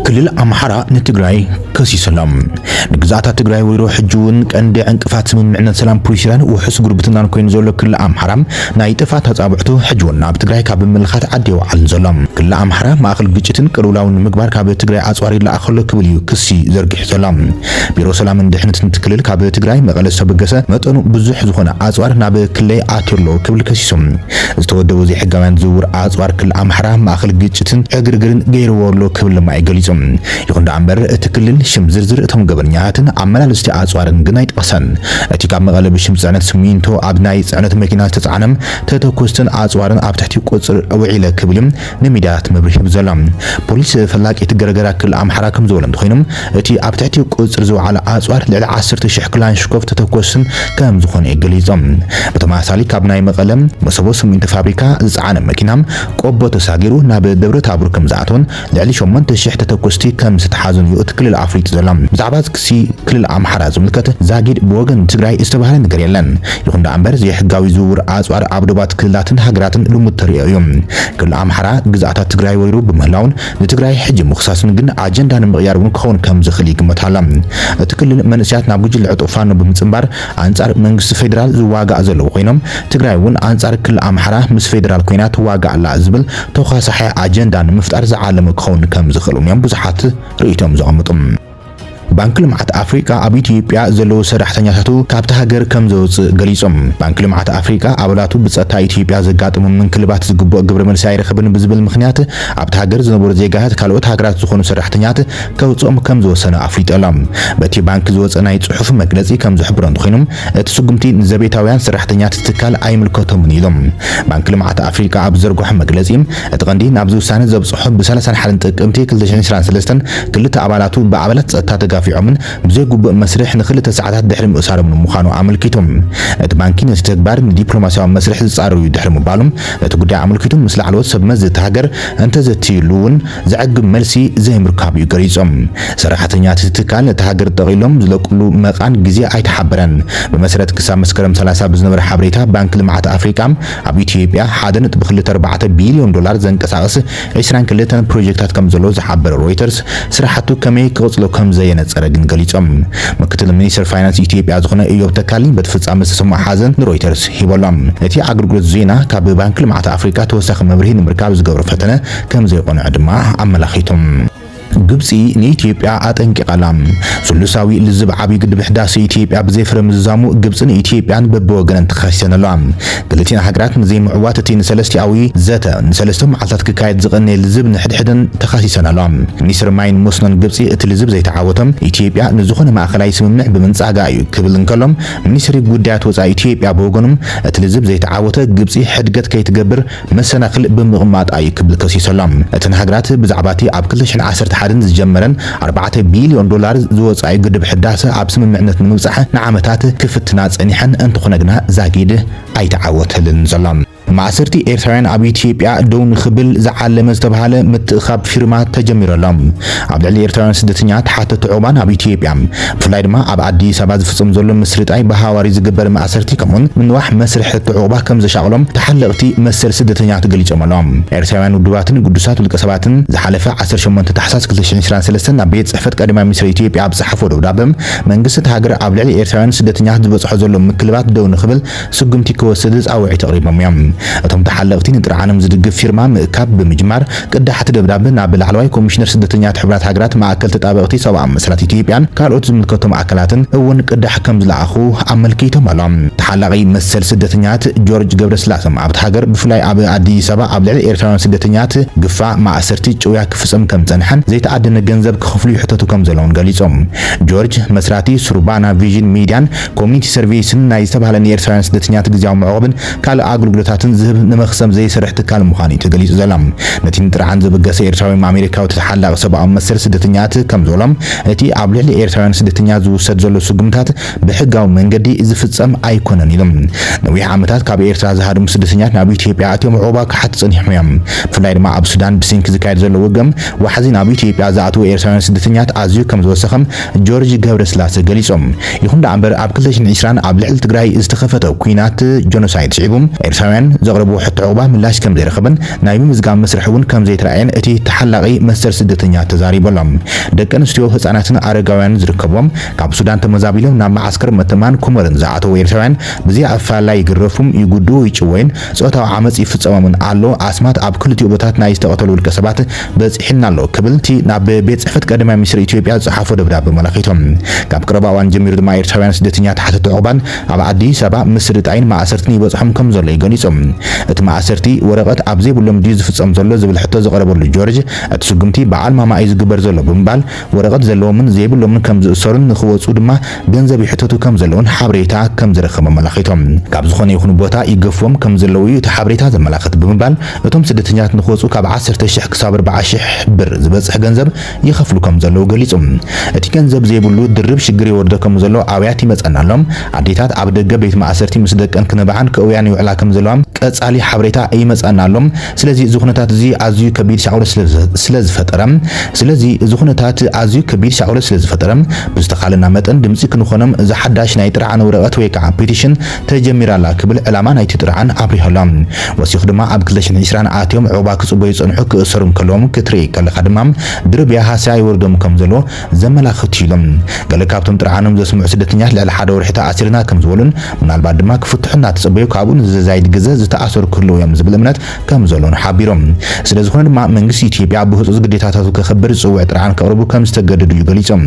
كلل أمحرة نتجراي كسي سلام نجزعتا تجراي ويروح حجون كأندي انقفات من معنا سلام بويسران وحس جروبتنا نكون زولو كل أمحرة نايتفات هتابعتو حجون ناب تجراي كاب ملخات عدي وعلى زلام كل أمحرة ما أخل جيتن كرولاون مقبار كاب تجراي أسواري لا أخل كبليو كسي زرقح سلام بيرو سلام ندحنة تكلل كاب تجراي مغلس سبقسة متأنو بزح زخنا أسوار ناب كلي آتيرلو كبل كسيسم استودو زي حجوان زور أسوار كل أمحرة ما أخل جيتن أجرجرن غير ورلو كبل ما يجلسم يكون دعمر تكلل شم زرزر اتهم قبرنياتن عمال الاستعاصوارن قنايت قسن اتكاب مغالب شم زعنت سمينتو عبناي زعنت مكينات تتعنم تتوكوستن عاصوارن عبتحتي قوصر اوعيلا كبلم نميدات مبرح بزلام بوليس فلاك اتقرقرا كل عام حراكم زولم دخينم اتي عبتحتي قوصر زو على عاصوار لعلا 10 شح كلان شكوف تتوكوستن كام زخون اقليزم بتماثالي كابناي مغالم مصبو سمينت فابريكا زعنم مكينام قوبو تساقيرو ناب دبرو تابرو كم زعتون لعلي شمون تشح تتوكوستي كم ستحازن يؤت كل الافريق زلام بزعبات كسي كل الامحرة زملكت زاجيد بوغن تجراي استبهال نقر يلن يخون دا امبر زي حقاوي زور عاصوار عبدوبات كلاتن هاقراتن لمتريا يوم كل الامحرة قزعتا تجراي ويرو بمهلاون لتجراي حجم مخصاص نقن اجندا نمغيار ونكون كم زخليق متعلم تكلل منسيات نابوج العطوفان بمتصنبار انصار منغس فيدرال زواغا زلو خوينم تجراي ون انصار كل الامحرة مس فيدرال كوينات واغا لا زبل توخا صحيح اجندا مفتار زعالم كون كم زخلون يم بزحات رئيتهم زغمطم بانك لمعت أفريقيا أبي إثيوبيا زلو سرحتنياتو كابتا هاجر كم زوز غليصم بانك لمعت أفريقيا أبلاتو بصتا إثيوبيا زغاطم من كلبات زغبو غبر መልሲ አይረክብን ብዝብል ምክንያት ኣብታ ሃገር ዝነበሩ ዜጋት ካልኦት ሃገራት ዝኾኑ ሰራሕተኛት ከውፅኦም ከም ዝወሰነ ኣፍሊጠሎም በቲ ባንክ ዝወፀ ናይ ጽሑፍ መግለጺ ከም ዝሕብሮ እንትኾይኖም እቲ ስጉምቲ ንዘቤታውያን ሰራሕተኛት ትካል ኣይምልከቶምን ኢሎም ባንክ ልምዓት ኣፍሪቃ ኣብ ዘርግሖ መግለጺ እቲ ቀንዲ ናብ ዝውሳነ ዘብጽሖ ብ31 ጥቅምቲ 2023 ክልተ ኣባላቱ ብኣባላት ጸጥታ ፊዖምን بزي ጉብ መስርሕ ንክልተ ሰዓታት ድሕሪ ምእሳሮም ምዃኑ ኣመልኪቶም እቲ ባንኪ ነቲ ተግባር ንዲፕሎማሲያዊ መስርሕ ዝጻረዩ ድሕሪ ምባሎም እቲ ጉዳይ ኣመልኪቶም ምስ ላዕለዎት ሰብ መዚ ተሃገር እንተዘትይሉውን ዝዕግብ መልሲ ዘይምርካብ እዩ ገሊፆም ሰራሕተኛት ትካል እቲ ሃገር ጠቂሎም ዝለቅሉ መቃን ግዜ ኣይተሓበረን ብመሰረት ክሳብ መስከረም 30 ብዝነበረ ሓበሬታ ባንክ ልምዓት ኣፍሪቃ ኣብ ኢትዮጵያ 1.24 ቢልዮን ዶላር ዘንቀሳቅስ 22 ፕሮጀክታት ከም ዘሎ ዝሓበረ ሮይተርስ ስራሕቱ ከመይ ክቅፅሎ ከም ዘየነፀ ረግን ገሊፆም ምክትል ሚኒስትር ፋይናንስ ኢትዮጵያ ዝኾነ እዮብ ተካሊ በተፈጻመ ዝተሰምዐ ሓዘን ንሮይተርስ ሂቦሎም እቲ አገልግሎት ዜና ካብ ባንክ ልምዓት ኣፍሪቃ ተወሳኺ መብርሂ ንምርካብ ዝገብሮ ፈተነ ከም ዘይቆንዕ ድማ ኣመላኺቶም ግብፂ ንኢትዮጵያ አጠንቅቃላም ሱሉሳዊ ልዝብ ዓቢ ግድብ ሕዳሴ ኢትዮጵያ ብዘይፍረ ምዛሙ ግብፅን ኢትዮጵያን በበወገነን ተኻሲሰነላም ክልቲን ሃገራት ንዘይምዕዋት እቲ ንሰለስቲያዊ ዘተ ንሰለስተ መዓልታት ክካየድ ዝቐነ ልዝብ ንሕድሕደን ተኻሲሰነላም ሚኒስትር ማይን መስኖን ግብፂ እቲ ልዝብ ዘይተዓወተም ኢትዮጵያ ንዝኾነ ማእኸላይ ስምምዕ ብምንጻጋ እዩ ክብል እንከሎም ሚኒስትሪ ጉዳያት ወፃኢ ኢትዮጵያ በወገኖም እቲ ልዝብ ዘይተዓወተ ግብፂ ሕድገት ከይትገብር መሰናክል ብምቕማጥ እዩ ክብል ከሲሰሎም እተን ሃገራት ብዛዕባቲ ኣብ 2011 حدن زجمرن 4 بليون دولار زوصاي قدب حداسه اب سممعنت نوصح نعمتات كفتنا صنيحن انت خنغنا زاقيد ايتعوتلن زلام معسرتي إيرتران أبي إثيوبيا دون خبل زعل مزتبهاله متخاب فيرمات تجمير لهم عبد الله إيرتران سدتنيات حتى تعوبان أبي إثيوبيا فلايد ما أب عدي سبعة فصم ظلم مسرت أي بهاوري زجبر معسرتي كمان من واحد مسرح تعوبه كم زشغلهم تحلقتي مسر سدتنيات قليل جمالهم إيرتران ودواتن قدسات والكسباتن زحلفة 10 شمن تتحسس كل شيء نشران سلسلة بيت صحفة قديمة مصر إثيوبيا بصحفة ودابم من قصة هاجر عبد الله إيرتران سدتنيات بصح ظلم مكلبات دون خبل سجمتي كوسدز أو تقريبا ميام እቶም ተሓለቕቲ ንጥራዓንም ዝድግፍ ፊርማ ምእካብ ብምጅማር ቅዳሕቲ ደብዳቤ ናብ ላዕለዋይ ኮሚሽነር ስደተኛታት ሕብራት ሃገራት ማእከል ተጣበቕቲ ሰብኣዊ መስራት ኢትዮጵያን ካልኦት ዝምልከቶም ኣካላትን እውን ቅዳሕ ከም ዝለኣኹ ኣመልኪቶም ኣሎም ተሓላቒ መሰል ስደተኛታት ጆርጅ ገብረስላሴ ኣብቲ ሃገር ብፍላይ ኣብ ኣዲስ ኣበባ ኣብ ልዕሊ ኤርትራውያን ስደተኛታት ግፋእ ማእሰርቲ ጭውያ ክፍፀም ከም ፀንሐን ዘይተዓደነ ገንዘብ ክኽፍሉ ይሕተቱ ከም ዘለውን ገሊፆም ጆርጅ መስራቲ ሱርባና ቪዥን ሚድያን ኮሚኒቲ ሰርቪስን ናይ ዝተባሃለ ኤርትራውያን ስደተኛታት ግዜያዊ መዕቆብን ካልእ ኣገልግሎታትን ዝህብ ንመኽሰም ዘይሰርሕ ትካል ምዃኑ ተገሊጹ ዘሎም ነቲ ንጥራዓን ዝበገሰ ኤርትራዊ ኣሜሪካዊ ተሓላቕ ሰብኣዊ መሰል ስደተኛታት ከም ዘሎም እቲ ኣብ ልዕሊ ኤርትራውያን ስደተኛታት ዝውሰድ ዘሎ ስጉምታት ብሕጋዊ መንገዲ ዝፍጸም ኣይኮነን ኢሎም ነዊሕ ዓመታት ካብ ኤርትራ ዝሃድሙ ስደተኛታት ናብ ኢትዮጵያ ኣትዮም ዕቁባ ክሓት ጸኒሖም እዮም ብፍላይ ድማ ኣብ ሱዳን ብሲንኪ ዝካየድ ዘሎ ውግም ዋሕዚ ናብ ኢትዮጵያ ዝኣትዉ ኤርትራውያን ስደተኛታት ኣዝዩ ከም ዝወሰኸም ጆርጅ ገብረስላሴ ገሊፆም ይኹን እምበር ኣብ 2020 ኣብ ልዕሊ ትግራይ ዝተኸፈተ ኩናት ጆኖሳይድ ሽዒቦም ኤርትራውያን زغربو حتى عقبة ملاش كم زيرخبن نايم مزقام مسرحون كم زيت رأين اتي تحلقي مستر سدتنيا تزاري بلام دكان استيو هساناتنا عرقاوان زركبوم كاب سودان تمزابيلهم نام معسكر متمان كومرن زعاتو ويرتوان بزي أفعال لا يقرفهم يقودو يشوين صوتاو عمس يفتسوا من عالو عاسمات عب كل تيوبتات نايس تقتلوا الكسبات بس حنا لو قبل تي ناب بيت صحفت قدما مصر إثيوبيا صحافو دبداب ملاخيتهم كاب قرباوان جمير دما يرتوان سدتنيا تحت عقبان اب عدي سبا مصر تعين مع اسرتني بصحم كم زله يغنيصم ات مع اسرتي ورقت ابزي بلوم دي زفصم زله زبل حتى زقربل جورج اتسغمتي بعال ما اي زغبر زله بمبال ورقت زلومن زيبلومن كم زسرن نخوصو دما ገንዘብ ይሕተቱ ከም ዘለውን ሓብሬታ ከም ዝረኸበ መላኺቶም ካብ ዝኾነ ይኹን ቦታ ይገፍዎም ከም ዘለው እዩ ተሓብሬታ ዘመላኽት ብምባል እቶም ስደተኛት ንኽወፁ ካብ 10,000 ክሳብ 40,000 ብር ዝበፅሕ ገንዘብ ይኸፍሉ ከም ዘለው ገሊፆም እቲ ገንዘብ ዘይብሉ ድርብ ሽግር ይወርዶ ከም ዘሎ ኣብያት ይመፀናሎም ኣዴታት ኣብ ደገ ቤት ማእሰርቲ ምስ ደቀን ክነብዓን ክእውያን ይውዕላ ከም ዘለዎም ቀጻሊ ሓብሬታ ይመፀናሎም ስለዚ እዚ ኩነታት እዚ ኣዝዩ ከቢድ ሻዕውለ ስለዝፈጠረ ብዝተኻለና መጠን ድምፂ ክንኾኖም ዝሓዳሽ ናይ ጥርዓን ወረቐት ወይ ከዓ ፔቲሽን ተጀሚራላ ክብል ዕላማ ናይቲ ጥርዓን ኣብሪሆሎም ወሲኹ ድማ ኣብ 2020 ኣትዮም ዕቁባ ክጽበዩ ይጸንሑ ክእሰሩም ከለዎም ክትርኢ ከለኻ ድማ ድርብያ ሃሳይ ወርዶም ከም ዘሎ ዘመላኽት ኢሎም ገለ ካብቶም ጥርዓኖም ዘስምዑ ስደተኛት ልዕሊ ሓደ ወርሒ ተኣሲርና ከም ዝበሉን ምናልባት ድማ ክፍትሑና ተጸበዩ ካብኡን ዝዛይድ ግዜ ዝተኣሰሩ ክህልው እዮም ዝብል እምነት ከም ዘሎን ሓቢሮም ስለዝኾነ ድማ መንግስቲ ኢትዮጵያ ብህፁፅ ግዴታታቱ ከኽብር ዝፅውዕ ጥርዓን ከቕርቡ ከም ዝተገደዱ እዩ ገሊፆም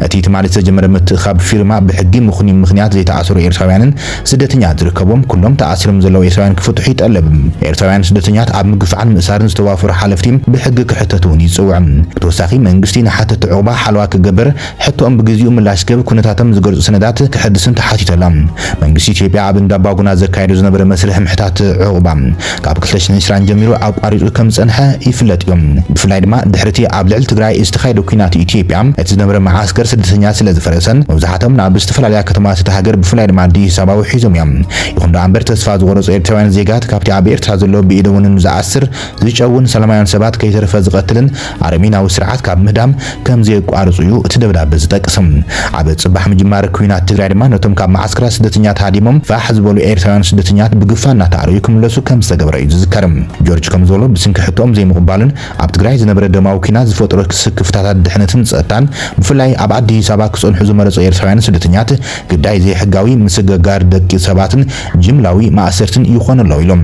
እቲ ትማሊ ዝተጀመረ ምትእኻብ ፊርማ ብሕጊ ምኹኒ ምኽንያት ዘይተኣሰሩ ኤርትራውያንን ስደተኛት ዝርከቦም ኩሎም ተኣሲሮም ዘለዉ ኤርትራውያን ክፍትሑ ይጠልብ ኤርትራውያን ስደተኛት ኣብ ምግፋዕን ምእሳርን ዝተዋፈሩ ሓለፍቲ ብሕጊ ክሕተቱ ይፅውዕ ብተወሳኺ መንግስቲ ንሓተት ዕቁባ ሓለዋ ክገብር ሕቶኦም ብግዚኡ ምላሽ ገብ ኩነታቶም ዝገልጹ ሰነዳት ክሕድስን ተሓቲቶላ መንግስቲ ኢትዮጵያ ኣብ እንዳባጉና ዘካየዱ ዝነበረ መስርሕ ምሕታት ዕቁባ ካብ 2020 ጀሚሩ ኣቋሪጹ ከም ፀንሐ ይፍለጥ እዮም ብፍላይ ድማ ድሕርቲ ኣብ ልዕሊ ትግራይ ዝተኻየደ ኩናት ኢትዮጵያ እቲ ዝነበረ ማዓስከር ስደተኛ ስለ ዝፈረሰን መብዛሕትኦም ናብ ዝተፈላለያ ከተማታት እቲ ሃገር ብፍላይ ድማ ኣዲስ ኣበባ ሒዞም እዮም ይኹን እምበር ተስፋ ዝቆረፁ ኤርትራውያን ዜጋት ካብቲ ኣብ ኤርትራ ዘሎ ብኢደውንን ዝኣስር ዝጨውን ሰላማውያን ሰባት ከይተረፈ ዝቐትልን ኣረሚናዊ ስርዓት ካብ ምህዳም ከም ዘቋርፁ እዩ እቲ ደብዳቤ ዝጠቅስም ኣብ ጽባሕ ምጅማር ኩናት ትግራይ ድማ ነቶም ካብ ማዓስከራ ስደተኛት ሃዲሞም ፋሕ ዝበሉ ኤርትራውያን ስደተኛት ብግፋ እናተኣርዩ ክምለሱ ከም ዝተገብረ እዩ ዝዝከርም ጆርጅ ከም ዘሎ ብስንኪ ሕቶኦም ዘይምቕባልን ኣብ ትግራይ ዝነበረ ደማዊ ኩናት ዝፈጥሮ ክፍተታት ድሕነትን ፀጥታን ብፍላይ ኣብ ኣዲስ ኣበባ ክጸንሑ ዝመረፁ ኤርትራውያን ስደተኛት ግዳይ ዘይሕጋዊ ምስግጋር ደቂ ሰባትን ጅምላዊ ማእሰርትን ይኾኑ ኣለዉ ኢሎም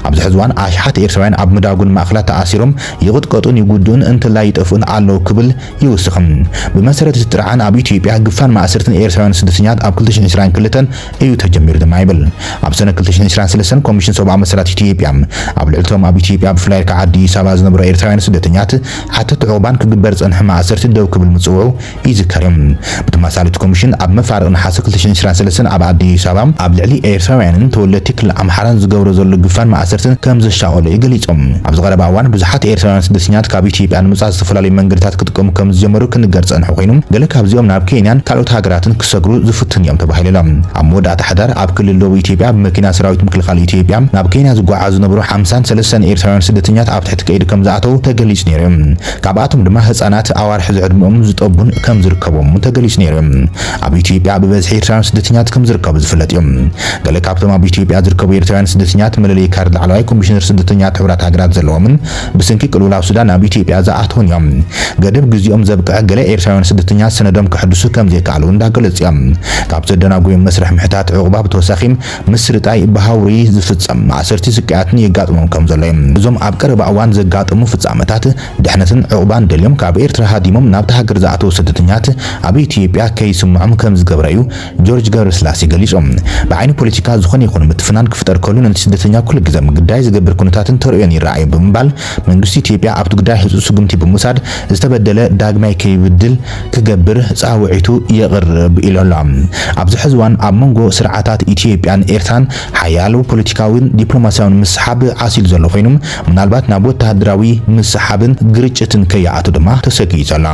ኣብዚ ሕዚ እዋን ኣሽሓት ኤርትራውያን ኣብ ምዳጉን ማእኸላት ተኣሲሮም ይቕጥቀጡን ይጉድኡን እንትላይ ይጠፍኡን ኣለዉ ክብል ይውስኽም ብመሰረት እቲ ጥርዓን ኣብ ኢትዮጵያ ግፋን ማእሰርትን ኤርትራውያን ስደተኛት ኣብ 2022 እዩ ተጀሚሩ ድማ ይብል ኣብ ሰነ 2023 ኮሚሽን ሰብኣዊ መሰላት ኢትዮጵያ ኣብ ልዕልቶም ኣብ ኢትዮጵያ ብፍላይ ከዓ ኣዲስ ኣበባ ዝነበሩ ኤርትራውያን ስደተኛት ሓተት ዕቁባን ክግበር ፀንሐ ማእሰርቲ ደው ክብል ምፅውዑ ይዝከር እዮም ብተመሳሳሊ ኮሚሽን ኣብ መፋርቕ ነሓሰ 2023 ኣብ ኣዲስ ኣበባ ኣብ ልዕሊ ኤርትራውያንን ተወለድቲ ክልል ኣምሓራን ዝገብሮ ዘሎ ግፋን ማእሰርትን ከም ዘሻቐሉ ይገሊፆም ኣብ ዝቐረባ እዋን ብዙሓት ኤርትራውያን ስደተኛት ካብ ኢትዮጵያ ንምፃእ ዝተፈላለዩ መንገድታት ክጥቀሙ ከም ዝጀመሩ ክንገር ፀንሑ ኮይኑ ገለ ካብዚኦም ናብ ኬንያን ካልኦት ሃገራትን ክሰግሩ ዝፍትን እዮም ተባሂሎም ኣብ መወዳእታ ሓዳር ኣብ ክልል ደቡብ ኢትዮጵያ ብመኪና ሰራዊት ምክልኻል ኢትዮጵያ ናብ ኬንያ ዝጓዓዙ ዝነበሩ 53 ኤርትራውያን ስደተኛት ኣብ ትሕቲ ከይዲ ከም ዝኣተው ተገሊጹ ነይሮም ካብኣቶም ድማ ህፃናት ኣዋርሒ ዝዕድሞኦም ዝጠቡን ከም ዝርከቦም ተገሊጹ ነይሮም ኣብ ኢትዮጵያ ብበዝሒ ኤርትራውያን ስደተኛት ከም ዝርከቡ ዝፍለጥ እዮም ገለ ካብቶም ኣብ ኢትዮጵያ ዝርከቡ ኤርትራውያን ስደተኛት መለለይ ካርድ ላዕለዋይ ኮሚሽነር ስደተኛት ሕብራት ሃገራት ዘለዎምን ብስንኪ ቅልውላው ሱዳን ኣብ ኢትዮጵያ ዝኣተውን እዮም ገደብ ግዚኦም ዘብቅዐ ገለ ኤርትራውያን ስደተኛት ሰነዶም ክሕድሱ ከም ዘይከኣሉ እንዳገለጹ እዮም ካብ ዘደናግዮም መስርሕ ምሕታት ዕቁባ ብተወሳኺ ምስርጣይ ብሃውሪ ዝፍጸም ማእሰርቲ ስቃያትን የጋጥሞም ከም ዘሎ እዮም እዞም ኣብ ቀረባ እዋን ዘጋጥሙ ፍጻመታት ድሕነትን ዕቁባን ደልዮም ካብ ኤርትራ ሃዲሞም ናብቲ ሃገር ዝኣተዉ ስደተኛት ኣብ ኢትዮጵያ ከይስምዖም ከም ዝገብረዩ ጆርጅ ገብረስላሴ ገሊፆም ብዓይኒ ፖለቲካ ዝኾነ ይኹን ምትፍናን ክፍጠር ከሉ ነቲ ስደተኛ ኩሉ ግዜ ግዳይ ዝገብር ኩነታትን ተርእዮን ይረኣዩ ብምባል መንግስቲ ኢትዮጵያ ኣብቲ ጉዳይ ህፁፅ ስጉምቲ ብምውሳድ ዝተበደለ ዳግማይ ከይብድል ክገብር ፃውዒቱ የቕርብ ኢሎላ ኣብዚ ሕዚ እዋን ኣብ መንጎ ስርዓታት ኢትዮጵያን ኤርትራን ሓያሉ ፖለቲካውን ዲፕሎማስያውን ምስሓብ ዓሲሉ ዘሎ ኮይኑ ምናልባት ናብ ወተሃደራዊ ምስሓብን ግርጭትን ከይኣቱ ድማ ተሰጊዩ ዘሎ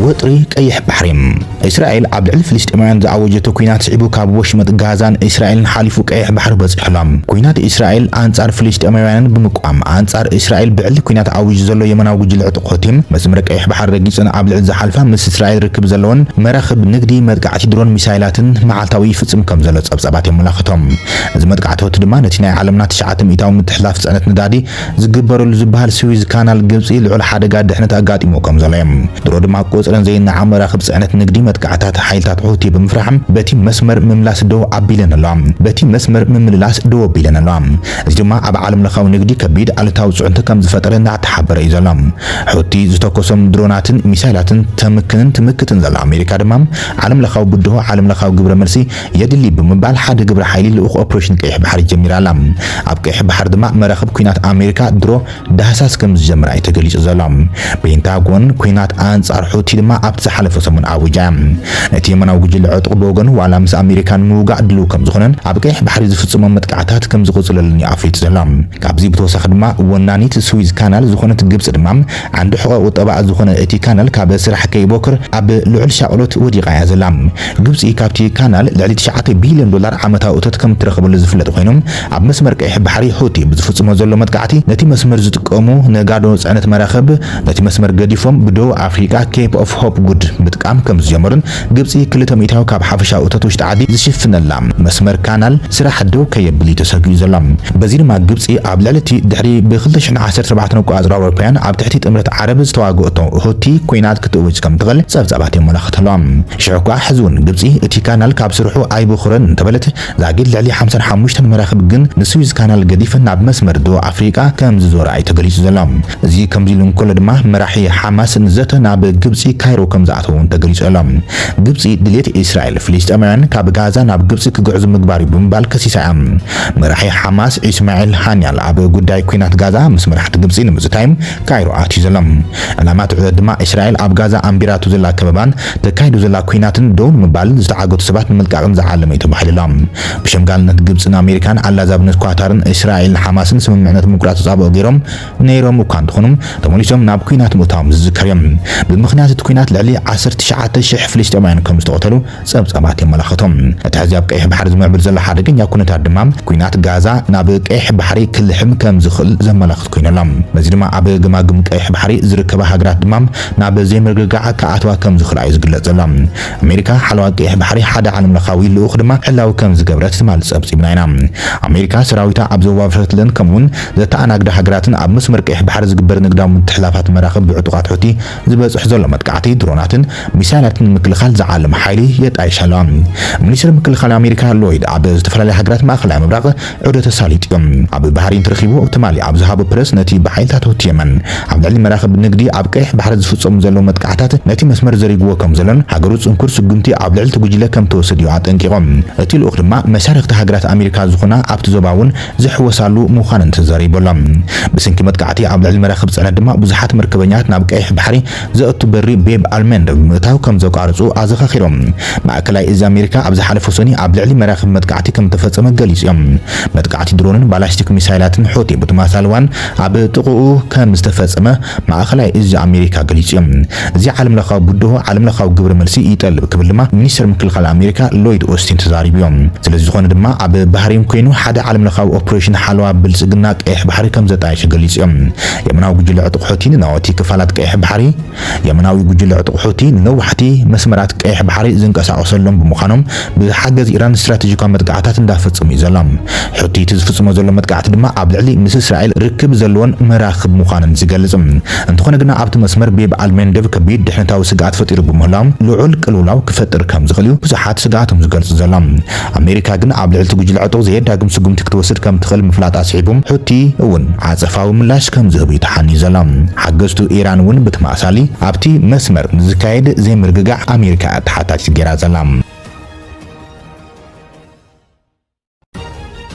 وطري قيح بحري إسرائيل عبد فلسطينيان زعوجته كوينات صعبو كاب وشمط غازان إسرائيل حالفو قيح بحر بصحلام كوينات إسرائيل أنصار فلسطينيان بمقام أنصار إسرائيل بعل كوينات عوج زلو يمناو جل عتقوتهم مسمر قيح بحر رقيصن عبد زحالفا مس إسرائيل ركب زلون مراخب نقدي مدقعتي درون ميسايلاتن معلتاوي فصم كم زلو صبصبات ملاختهم از مدقعتو دما نتي ناي عالمنا 900 متحلاف صنت ندادي زغبروا زبال سويز كانال جبصي لعل حدغا دحنت اغاطيمو كم زلهم درو دما قوصرن زينا عمراخب صنت نقدي مدقعتات حيلتات حوتي بمفرحم بتي مسمر مملاس دو عبيلن اللام بتي مسمر مملاس دو بيلن اللام از دما اب عالم لخاو نقدي كبيد علتاو صعنت كم زفطرنا تحبر يزلام حوتي زتوكسم دروناتن ميسايلاتن تمكتن زل امريكا دمام عالم لخاو بدو عالم لخاو جبر مرسي يدلي بمبال حد جبر حيلي لوخ اوبريشن قيح بحر جميرالام اب قيح بحر دما مراخب كوينات امريكا درو دهساس كم زجمر اي تغليص زلام بينتاغون كوينات انصار حوتي دما اب تحلف سمون اوجام نتي مناو جل عطق بوغن ولا مس امريكان موغا دلو كم زخنن اب قيح بحر زفصم متقعتات كم زقصللني افريت زلام كابزي بتوسخ دما ونانيت سويز كانال زخنت جبص دما عند حقوق وطبع زخنه اتي كانال كاب سرح كي بوكر اب لعل شاولت وديقا يزلام جبصي كابتي كانال لعلي 9 بليون دولار عمتاو اوتت كم ترخبل زفلت خوينم اب مسمر قيح بحري حوتي بزفصمو زلو متقعتي نتي مسمر زتقومو نغادو صنت مراخب نتي مسمر غديفوم بدو افريكا كيب اوف هوب جود بتقام كم زجمرن جبصي كلته ميتاو كاب حفشا اوتتوش تعدي زشفنلام مسمر كانال سراح دو كيبلي تسغي زلام بزير ما جبصي اب لعلتي دحري ب 2017 نقاز اوروبيان اب تحتي امرت عرب زتواغوتو هوتي كوينات كتوج كم تغل صبصبات ملختلام شعقا حزون جبصي اتي كانال كاب سرحو اي بخرن تبلت لاقيت لعلي 55 مراخب جن نسويز كانال قديفن ناب مسمر دو افريقيا كم زور اي تغليص زلام زي كم زيلن كل دما مراحي حماس نزت ناب جبصي كايرو كم زاتون تغليص زلام جبصي دليت اسرائيل فلسطينيان كاب غازا ناب جبصي كغعز مغباري بمبال كسيسام مراحي حماس اسماعيل هانيال اب غداي كوينات غازا مسمر حت جبصي نمزتايم كايرو اتي زلام علامات دما اسرائيل اب غازا امبيراتو زلا كببان تكايدو زلا كويناتن دون مبال زتعاغت سبات ملقاقم زعالم يتبحللام بشمغالነት ግብጽና አሜሪካን አላዛብነት ኳታርን እስራኤል ሐማስን ስምምዕነት ምቁራጽ ጻበው ገይሮም ነይሮም ካንትኹንም ተሞሊሶም ናብ ኩናት ሞታም ዝዝከርዮም ብምኽንያት ኩናት ልዕሊ 19000 ፍልስጤማውያን ከም ዝተቀተሉ ጸብጸባት የመላኽቶም ተሐዚብ ቀይሕ ባሕር ዝምዕብል ዘላ ሓደገኛ ኩነታት ድማ ኩናት ጋዛ ናብ ቀይሕ ባሕሪ ክልሕም ከም ዝኽእል ዘመላኽት ኮይነሎም በዚ ድማ ኣብ ገማግም ቀይሕ ባሕሪ ዝርከባ ሃገራት ድማ ናብ ዘይምርግጋዕ ከኣትዋ ከም ዝኽእል እዩ ዝግለጽ ዘሎ አሜሪካ ሓለዋ ቀይሕ ባሕሪ ሓደ ዓለም ለኻዊ ልኡኽ ድማ ሕላው ከም ዝገብረት ማል ጸብጽብናይና አሜሪካ ሰራዊታ ኣብ ዞባ ፍረትለን ከምውን ዘተኣናግዳ ሃገራትን ኣብ መስመር ቀይሕ ባሕር ዝግበር ንግዳዊ ምትሕላፋት መራኸብ ብዕጡቃት ሕቲ ዝበጽሕ ዘሎ መጥቃዕቲ ድሮናትን ሚሳይላትን ምክልኻል ዝዓለም ሓይሊ የጣይሻሎም ሚኒስትር ምክልኻል አሜሪካ ሎይድ ኣብ ዝተፈላለዩ ሃገራት ማእኸላይ ምብራቕ ዑደተ ተሳሊጥ እዮም ኣብ ባህሪን ትረኺቡ ትማሊ ኣብ ዝሃቦ ፕረስ ነቲ ብሓይልታት ሕቲ የመን ኣብ ልዕሊ መራኸብ ንግዲ ኣብ ቀይሕ ባሕር ዝፍጸሙ ዘሎ መጥቃዕታት ነቲ መስመር ዘሪግዎ ከም ዘሎን ሃገሩ ጽንኩር ስጉምቲ ኣብ ልዕሊ ትጉጅለ ከም ተወስድ እዩ ኣጠንቂቖም እቲ ልኡኽ ድማ መሳርሕቲ ሃገራት አሜሪካ ዝኾና ኣብቲ ዞባውን ዝሕወሳሉ ምዃንን ተዘሪቦሎም ብስንኪ መጥቃዕቲ ኣብ ልዕሊ መራኸብ ጽዕነት ድማ ብዙሓት መርከበኛት ናብ ቀይሕ ባሕሪ ዘእቱ በሪ ቤብ ኣልመንድ ብምእታው ከም ዘቋርጹ ኣዘኻኺሮም ማእከላይ እዚ አሜሪካ ኣብ ዝሓለፈ ሰኒ ኣብ ልዕሊ መራኸብ መጥቃዕቲ ከም ተፈጸመ ገሊጾም መጥቃዕቲ ድሮንን ባላስቲክ ሚሳይላትን ሕቲ ብተመሳሳሊ ኣብ ጥቕኡ ከም ዝተፈጸመ ማእከላይ እዚ አሜሪካ ገሊጾም እዚ ዓለም ለኻዊ ቡድሆ ዓለም ለኻዊ ግብረ መልሲ ይጠልብ ክብል ድማ ሚኒስትር ምክልኻል አሜሪካ ሎይድ ኦስቲን ተዛሪቦም ስለዚ ዝኾነ ድማ ኣብ ባህሪን ኮይኑ ሓደ ዓለም ለኻዊ ኦፕሬሽን ሓለዋ ብልጽግና ቀይሕ ባሕሪ ከም ዘጣየሸ ገሊጾም የመናዊ ጉጅለ ዕጡቕ ሕቲ ንናወቲ ክፋላት ቀይሕ ባሕሪ የመናዊ ጉጅለ ዕጡቕ ሕቲ ንነዋሕቲ መስመራት ቀይሕ ባሕሪ ዝንቀሳቐሰሎም ብምዃኖም ብሓገዝ ኢራን ስትራቴጂካዊ መጥቃዕታት እንዳፈጸሙ እዩ ዘሎም ሕቲ እቲ ዝፍጽሞ ዘሎ መጥቃዕቲ ድማ ኣብ ልዕሊ ምስ እስራኤል ርክብ ዘለዎን መራኽብ ምዃንን ዝገልጽ እንተኾነ ግና ኣብቲ መስመር ቤብ ኣልሜንደብ ከቢድ ድሕነታዊ ስጋኣት ፈጢሩ ብምህላዎም ልዑል ቅልውላው ክፈጥር ከም ዝኽእል እዩ ብዙሓት ስጋኣቶም ዝገልጹ ዘሎም አሜሪካ ግን ኣብ ልዕሊ ጉጅለ ዕጡቕ ዘየዳግም ስጉምቲ ክትወስድ ከም ትኽእል ምፍላጥ ኣስዒቦም ሕቲ እውን ዓጸፋዊ ምላሽ ከም ዝህቡ ይተሓንዩ ዘሎም ሓገዝቱ ኢራን እውን ብተመሳሳሊ ኣብቲ መስመር ዝካየድ ዘይምርግጋዕ አሜሪካ ተሓታቲት ገይራ ዘላ